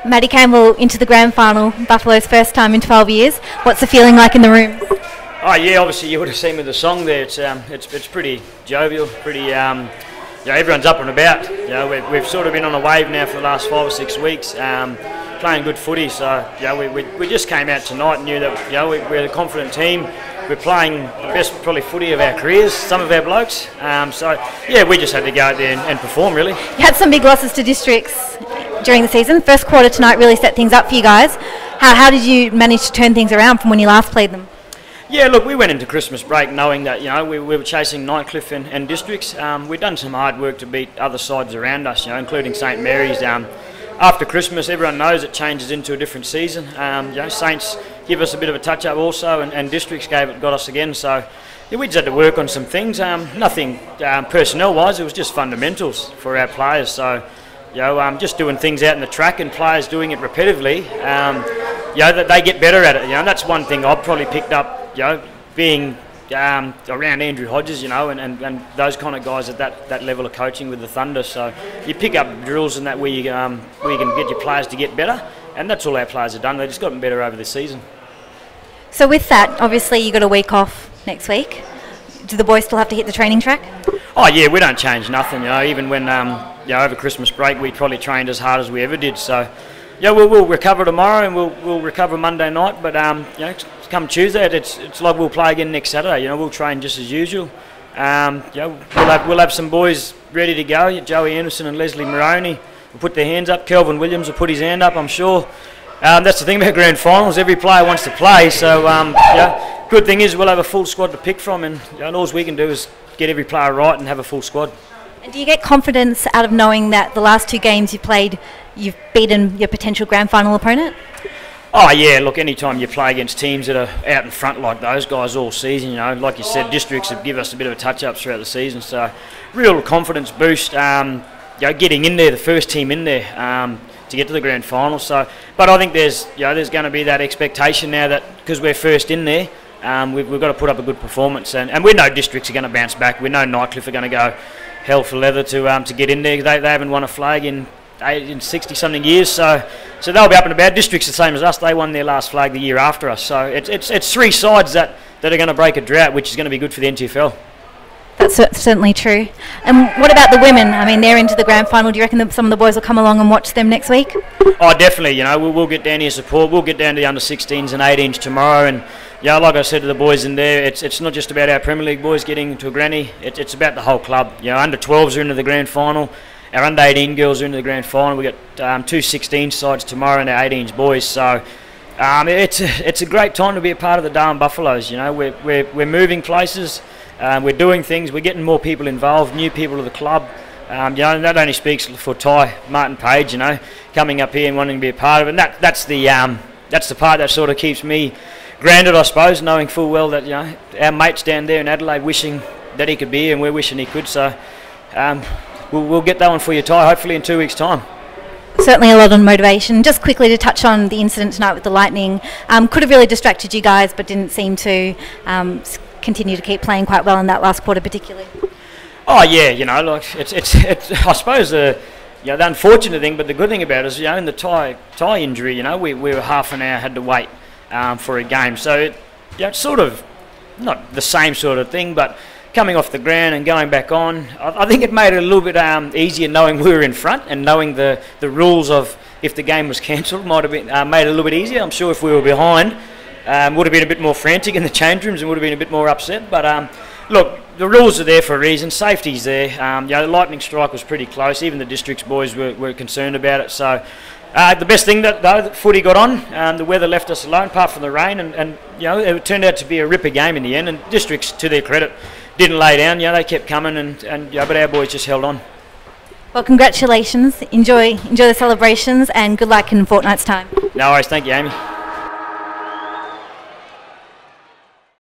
Matty Campbell into the grand final, Buffaloes' first time in 12 years. What's the feeling like in the room? Oh yeah, obviously you would have seen with the song there. It's pretty jovial, pretty. Everyone's up and about. We've sort of been on a wave now for the last 5 or 6 weeks, playing good footy. So we just came out tonight and knew that we're a confident team. We're playing the best probably footy of our careers, some of our blokes. We just had to go out there and perform really. You had some big losses to districts during the season. First quarter tonight really set things up for you guys. How did you manage to turn things around from when you last played them? Yeah, look, we went into Christmas break knowing that we were chasing Nightcliff and districts. We'd done some hard work to beat other sides around us, including St Mary's. After Christmas, everyone knows it changes into a different season. Saints give us a bit of a touch-up also, and districts got us again. So we just had to work on some things. Nothing personnel-wise, it was just fundamentals for our players. So just doing things out in the track and players doing it repetitively, that they get better at it. And that's one thing I've probably picked up, being around Andrew Hodges, and those kind of guys at that level of coaching with the Thunder. So you pick up drills and that where you can get your players to get better, and that's all our players have done. They've just gotten better over the season. So with that, obviously you got a week off next week. Do the boys still have to hit the training track? Oh yeah, we don't change nothing. Even when over Christmas break, we probably trained as hard as we ever did. So we'll recover tomorrow and we'll recover Monday night. But come Tuesday, it's like we'll play again next Saturday. We'll train just as usual. We'll have some boys ready to go. Joey Anderson and Leslie Moroney will put their hands up. Kelvin Williams will put his hand up, I'm sure. That's the thing about grand finals. Every player wants to play. So good thing is we'll have a full squad to pick from, and all we can do is get every player right and have a full squad. And do you get confidence out of knowing that the last 2 games you've played, you've beaten your potential grand final opponent? Oh yeah, look, anytime you play against teams that are out in front like those guys all season, like you said, districts have given us a bit of a touch-up throughout the season, so real confidence boost, getting in there, the first team in there to get to the grand final. So, but I think there's going to be that expectation now that because we're first in there, we've got to put up a good performance, and we know districts are going to bounce back. We know Nightcliff are going to go hell for leather to get in there. They haven't won a flag in 60-something years, so they'll be up and about. Districts the same as us. They won their last flag the year after us. So it's 3 sides that are going to break a drought, which is going to be good for the NTFL. That's certainly true. And what about the women? I mean, they're into the grand final. Do you reckon that some of the boys will come along and watch them next week? Oh, definitely. We'll get down here support. We'll get down to the under-16s and 18s tomorrow. And like I said to the boys in there, it's not just about our Premier League boys getting into a granny. It's about the whole club. Under-12s are into the grand final. Our under-18 girls are into the grand final. We've got 2 16 sides tomorrow and our 18s boys. So it's a great time to be a part of the Darwin Buffaloes. We're moving places. We're doing things. We're getting more people involved, new people to the club. And that only speaks for Tai Martin-Page, coming up here and wanting to be a part of it. And that's the part that sort of keeps me grounded, I suppose, knowing full well that our mates down there in Adelaide wishing that he could be here, and we're wishing he could. So we'll get that one for you, Tai, hopefully in 2 weeks' time. Certainly a lot of motivation. Just quickly to touch on the incident tonight with the Lightning. Could have really distracted you guys, but didn't seem to continue to keep playing quite well in that last quarter particularly. Oh yeah, it's I suppose the unfortunate thing, but the good thing about it is in the Tai injury, we were half an hour had to wait for a game, so it's sort of not the same sort of thing, but coming off the ground and going back on, I think it made it a little bit easier knowing we were in front and knowing the rules of if the game was cancelled might have been made it a little bit easier. I'm sure if we were behind, would have been a bit more frantic in the change rooms and would have been a bit more upset. But look, the rules are there for a reason. Safety's there. The lightning strike was pretty close. Even the district's boys were concerned about it. So the best thing that footy got on, the weather left us alone apart from the rain, and it turned out to be a ripper game in the end. And districts, to their credit, didn't lay down. They kept coming, but our boys just held on. Well, congratulations. Enjoy the celebrations, and good luck in a fortnight's time. No worries. Thank you, Amy.